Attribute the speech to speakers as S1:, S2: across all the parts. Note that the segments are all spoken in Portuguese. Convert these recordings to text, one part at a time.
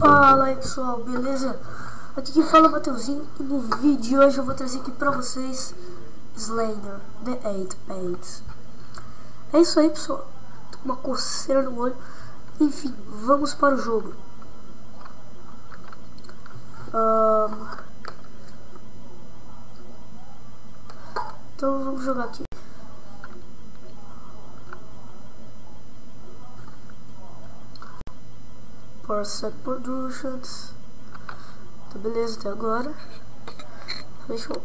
S1: Fala aí pessoal, beleza? Aqui quem fala é o Mateuzinho e no vídeo de hoje eu vou trazer aqui pra vocês Slender, The Eight Paints. É isso aí pessoal, tô com uma coceira no olho. Enfim, vamos para o jogo. Então vamos jogar aqui. Parsec Productions. Tá beleza até agora. Deixa eu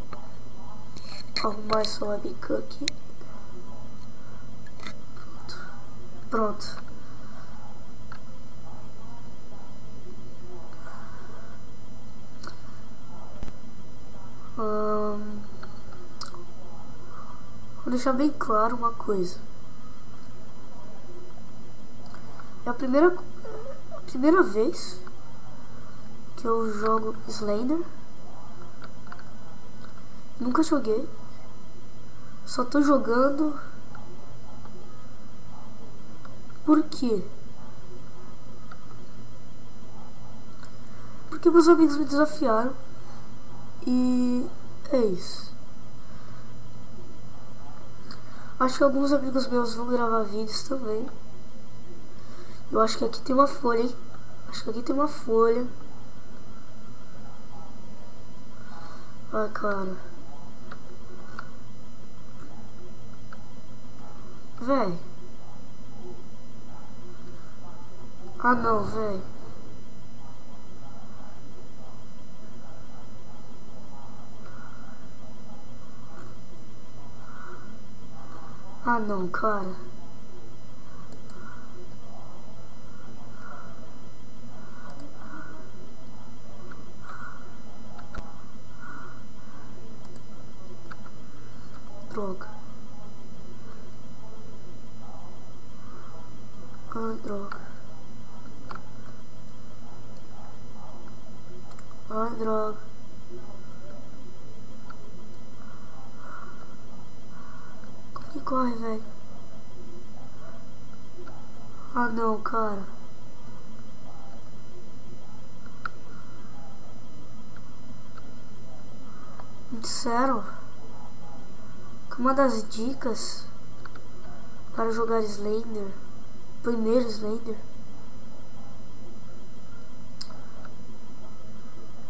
S1: arrumar essa webcam aqui. Pronto. Vou deixar bem claro uma coisa. É a primeira vez que eu jogo Slender. Nunca joguei. Só tô jogando. Por quê? Porque meus amigos me desafiaram. E é isso. Acho que alguns amigos meus vão gravar vídeos também. Eu acho que aqui tem uma folha, hein? Acho que aqui tem uma folha. Ai, cara. Véi. Ah, não, véi. Ah, não, cara. Droga. Ai, droga. Ai, droga. Como que corre, velho? Ah, não, cara. Me disseram que uma das dicas para jogar Slender, primeiro Slender,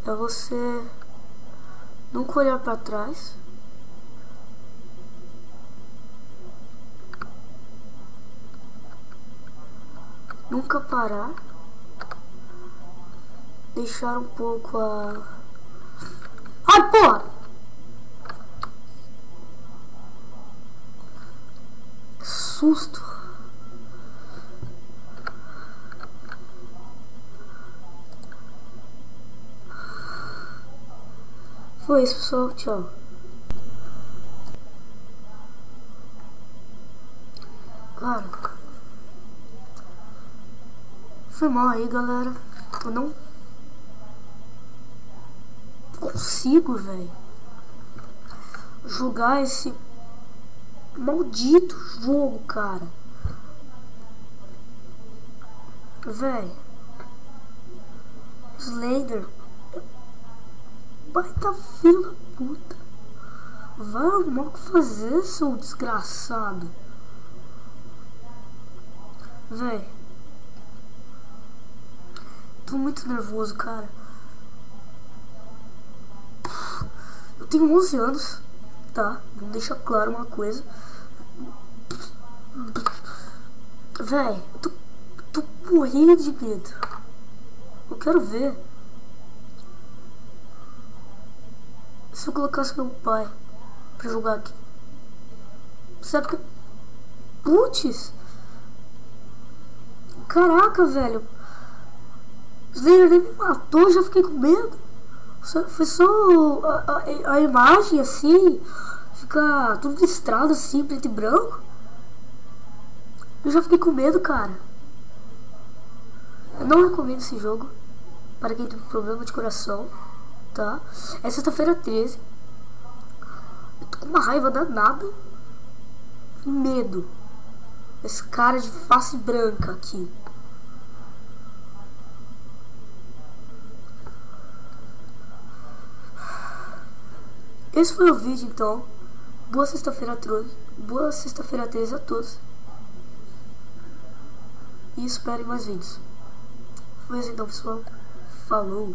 S1: é você nunca olhar para trás, nunca parar, deixar um pouco a... Ai, porra! Susto! Foi isso, pessoal. Tchau. Cara, foi mal aí, galera. Eu não consigo, velho, jogar esse maldito jogo, cara. Véi, Slender, baita filho da puta. Vai arrumar o que fazer, seu desgraçado. Véi, tô muito nervoso, cara. Eu tenho 11 anos, tá? Vamos deixar claro uma coisa. Véi, eu tô morrendo de medo. Eu quero ver se eu colocasse meu pai pra jogar aqui. Sabe que... Putz! Caraca, velho. Slender nem me matou, eu já fiquei com medo. Foi só a imagem assim, ficar tudo listrado assim, preto e branco. Eu já fiquei com medo, cara. Eu não recomendo esse jogo para quem tem problema de coração, tá? É sexta-feira 13. Eu tô com uma raiva danada e medo. Esse cara de face branca aqui. esse foi o vídeo então. Boa sexta-feira a todos. Boa sexta-feira 13 a todos. E esperem mais vídeos. Foi isso então, pessoal. Falou!